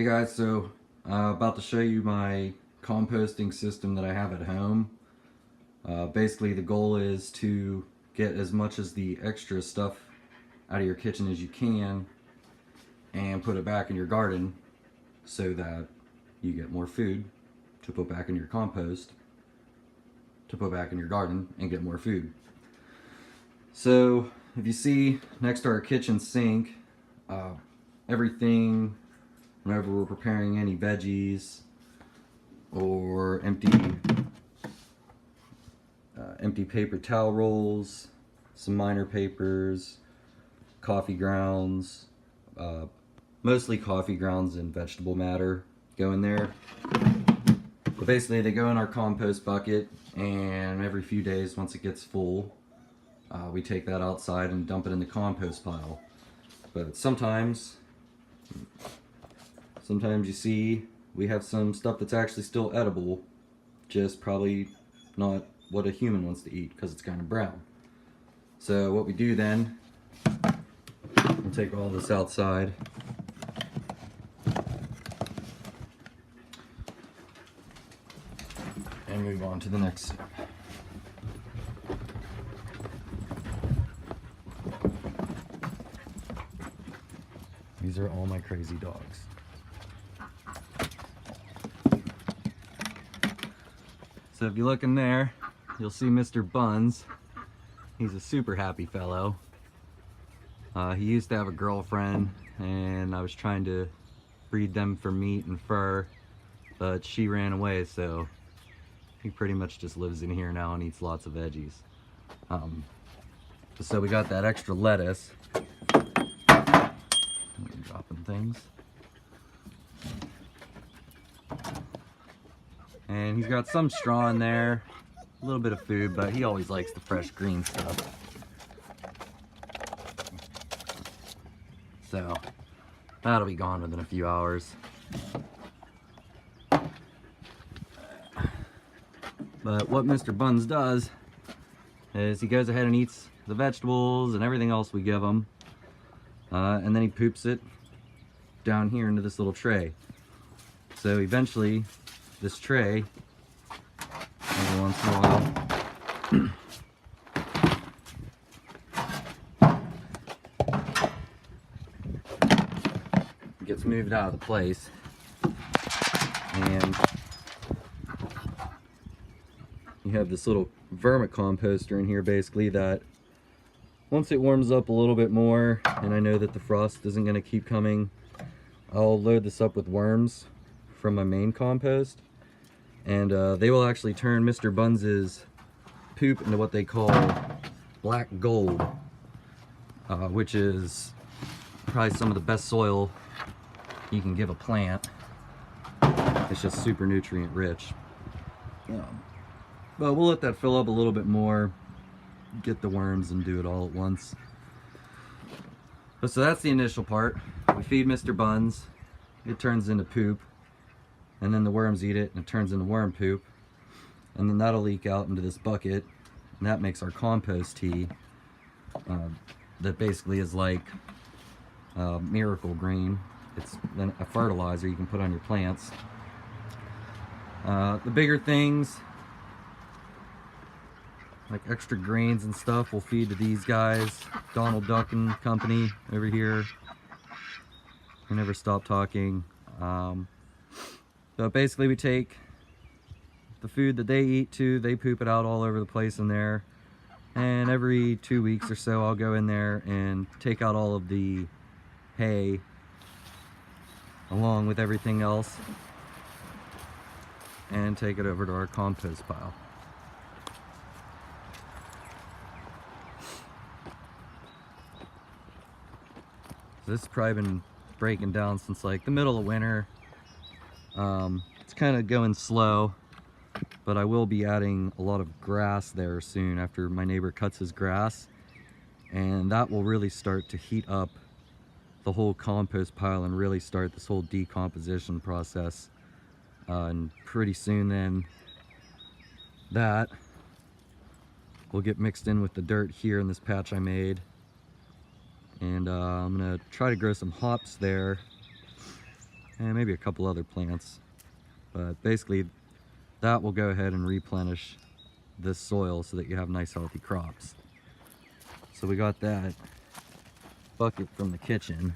Hey guys, so about to show you my composting system that I have at home. Basically the goal is to get as much as the extra stuff out of your kitchen as you can and put it back in your garden so that you get more food to put back in your compost to put back in your garden and get more food. So if you see next to our kitchen sink, everything, whenever we're preparing any veggies or empty paper towel rolls, some minor papers, coffee grounds, mostly coffee grounds and vegetable matter go in there. But basically they go in our compost bucket, and every few days once it gets full, we take that outside and dump it in the compost pile. But sometimes you see we have some stuff that's actually still edible, just probably not what a human wants to eat because it's kind of brown. So what we do then, we'll take all this outside. And move on to the next step. These are all my crazy dogs. So if you look in there, you'll see Mr. Buns. He's a super happy fellow. He used to have a girlfriend, and I was trying to breed them for meat and fur, but she ran away, so he pretty much just lives in here now and eats lots of veggies. So we got that extra lettuce. Dropping things. And he's got some straw in there, a little bit of food, but he always likes the fresh green stuff. So that'll be gone within a few hours. But what Mr. Buns does is he goes ahead and eats the vegetables and everything else we give him, and then he poops it down here into this little tray. So eventually this tray, every once in a while, gets moved out of the place, and you have this little vermicomposter in here basically that once it warms up a little bit more and I know that the frost isn't going to keep coming, I'll load this up with worms from my main compost, and they will actually turn Mr. Buns's poop into what they call black gold, which is probably some of the best soil you can give a plant. It's just super nutrient rich. But we'll let that fill up a little bit more, get the worms and do it all at once. But so that's the initial part. We feed Mr. Buns, it turns into poop, and then the worms eat it and it turns into worm poop, and then that'll leak out into this bucket, and that makes our compost tea, that basically is like Miracle Green. It's then a fertilizer you can put on your plants. The bigger things, like extra grains and stuff, we'll feed to these guys. Donald Duck and Company over here. We never stop talking. So basically we take the food that they eat too, they poop it out all over the place in there. And every 2 weeks or so I'll go in there and take out all of the hay along with everything else and take it over to our compost pile. So this has probably been breaking down since like the middle of winter. It's kind of going slow, but I will be adding a lot of grass there soon after my neighbor cuts his grass, and that will really start to heat up the whole compost pile and really start this whole decomposition process. And pretty soon then that will get mixed in with the dirt here in this patch I made, and I'm gonna try to grow some hops there and maybe a couple other plants. But basically that will go ahead and replenish this soil so that you have nice healthy crops. So we got that bucket from the kitchen,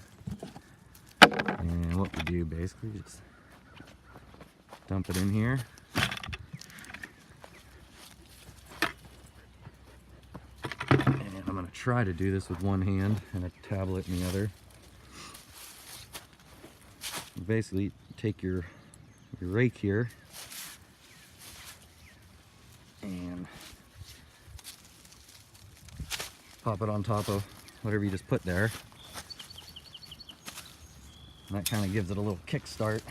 and what we do basically just dump it in here. And I'm going to try to do this with one hand and a tablet in the other. Basically take your rake here and pop it on top of whatever you just put there. And that kind of gives it a little kickstart.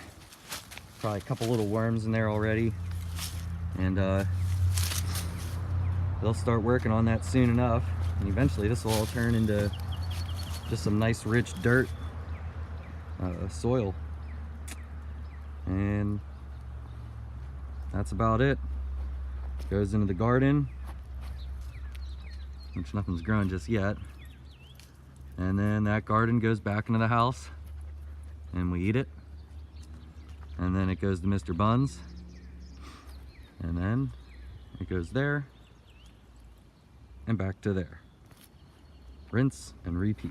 Probably a couple little worms in there already, and they'll start working on that soon enough, and eventually this will all turn into just some nice rich dirt soil. And that's about it. Goes into the garden, which nothing's growing just yet, and then that garden goes back into the house and we eat it, and then it goes to Mr. Buns, and then it goes there and back to there. Rinse and repeat.